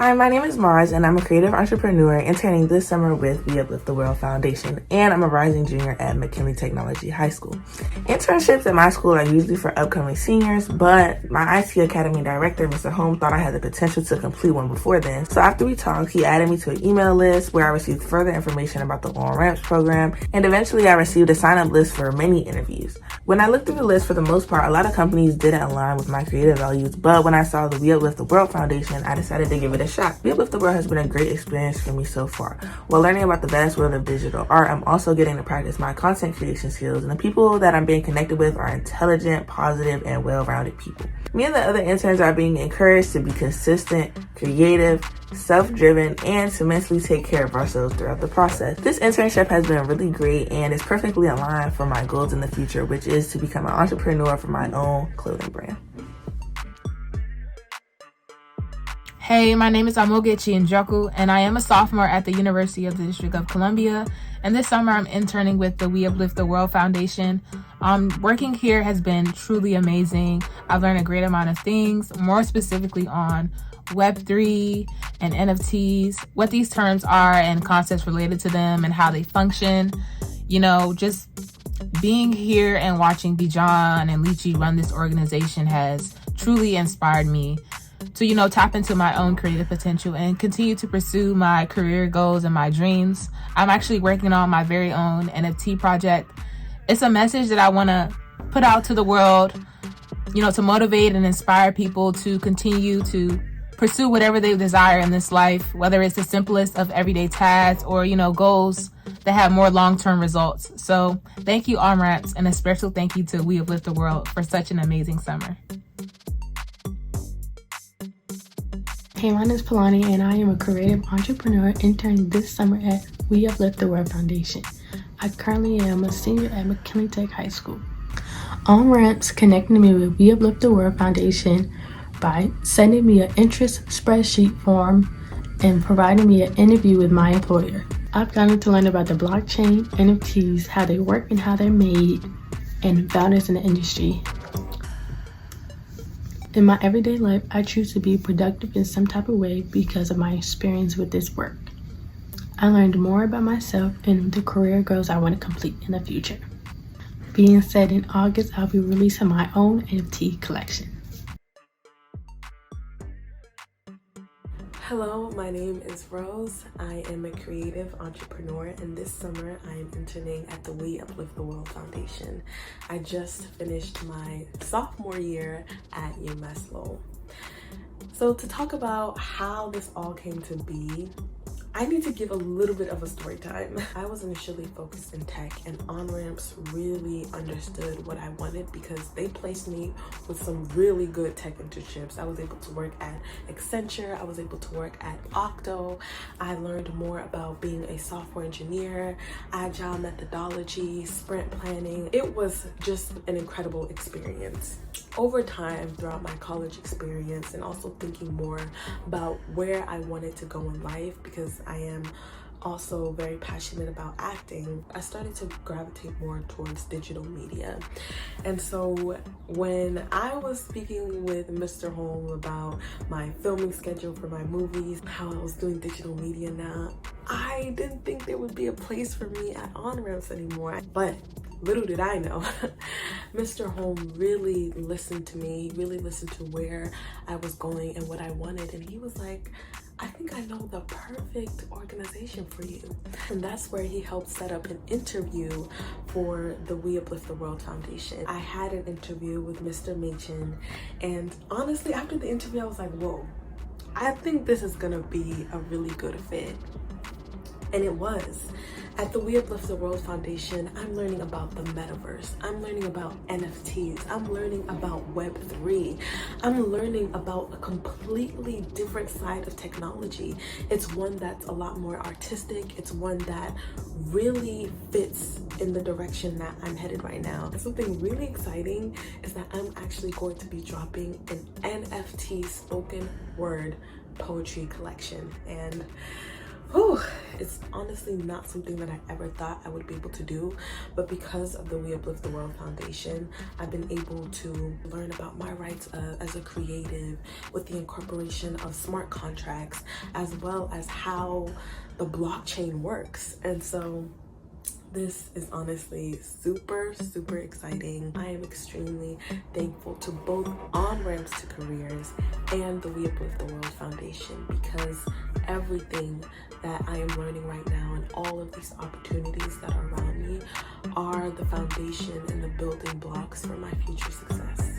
Hi, my name is Mars, and I'm a creative entrepreneur interning this summer with the Uplift the World Foundation, and I'm a rising junior at McKinley Technology High School. Internships at my school are usually for upcoming seniors, but my IT Academy director, Mr. Holm, thought I had the potential to complete one before then. So after we talked, he added me to an email list where I received further information about the on-ramps program, and eventually I received a sign-up list for many interviews. When I looked through the list, for the most part, a lot of companies didn't align with my creative values, but when I saw the We Uplift the World Foundation, I decided to give it a shot. We Uplift the World has been a great experience for me so far. While learning about the vast world of digital art, I'm also getting to practice my content creation skills, and the people that I'm being connected with are intelligent, positive, and well-rounded people. Me and the other interns are being encouraged to be consistent, creative, self-driven, and to mentally take care of ourselves throughout the process. This internship has been really great and is perfectly aligned for my goals in the future, which is to become an entrepreneur for my own clothing brand. Hey, my name is Amogechi Njoku, and I am a sophomore at the University of the District of Columbia. And this summer, I'm interning with the We Uplift the World Foundation. Working here has been truly amazing. I've learned a great amount of things, more specifically on Web3 and NFTs, what these terms are and concepts related to them and how they function. You know, just being here and watching Bijan and Lichi run this organization has truly inspired me to, tap into my own creative potential and continue to pursue my career goals and my dreams. I'm actually working on my very own NFT project. It's a message that I want to put out to the world, to motivate and inspire people to continue to pursue whatever they desire in this life, whether it's the simplest of everyday tasks or, goals that have more long-term results. So thank you, on-ramps, and a special thank you to We Uplift the World for such an amazing summer. Hey, my name is Palani, and I am a creative entrepreneur interning this summer at We Uplift the World Foundation. I currently am a senior at McKinley Tech High School. On-ramps connected me with We Uplift the World Foundation by sending me an interest spreadsheet form and providing me an interview with my employer. I've gotten to learn about the blockchain, NFTs, how they work and how they're made, and founders in the industry. In my everyday life, I choose to be productive in some type of way because of my experience with this work. I learned more about myself and the career goals I want to complete in the future. Being said, in August, I'll be releasing my own NFT collection. Hello, my name is Rose. I am a creative entrepreneur, and this summer I am interning at the We Uplift the World Foundation. I just finished my sophomore year at UMass Lowell. So to talk about how this all came to be, I need to give a little bit of a story time. I was initially focused in tech, and on-ramps really understood what I wanted because they placed me with some really good tech internships. I was able to work at Accenture, I was able to work at Octo. I learned more about being a software engineer, agile methodology, sprint planning. It was just an incredible experience. Over time, throughout my college experience, and also thinking more about where I wanted to go in life, because I am also very passionate about acting, I started to gravitate more towards digital media. And so when I was speaking with Mr. Holm about my filming schedule for my movies, how I was doing digital media now, I didn't think there would be a place for me at on-ramps anymore. But little did I know, Mr. Holm really listened to me. He really listened to where I was going and what I wanted. And he was like, I think I know the perfect organization for you. And that's where he helped set up an interview for the We Uplift the World Foundation. I had an interview with Mr. Machin, and honestly, after the interview, I was like, whoa, I think this is gonna be a really good fit. And it was. At the We Uplift the World Foundation, I'm learning about the metaverse. I'm learning about NFTs. I'm learning about Web3. I'm learning about a completely different side of technology. It's one that's a lot more artistic. It's one that really fits in the direction that I'm headed right now. Something really exciting is that I'm actually going to be dropping an NFT spoken word poetry collection. And Whew, it's honestly not something that I ever thought I would be able to do, but because of the We Uplift the World Foundation, I've been able to learn about my rights as a creative with the incorporation of smart contracts, as well as how the blockchain works. And so this is honestly super exciting. I am extremely thankful to both on-ramps to careers and the We Uplift the World Foundation, because everything that I am learning right now and all of these opportunities that are around me are the foundation and the building blocks for my future success.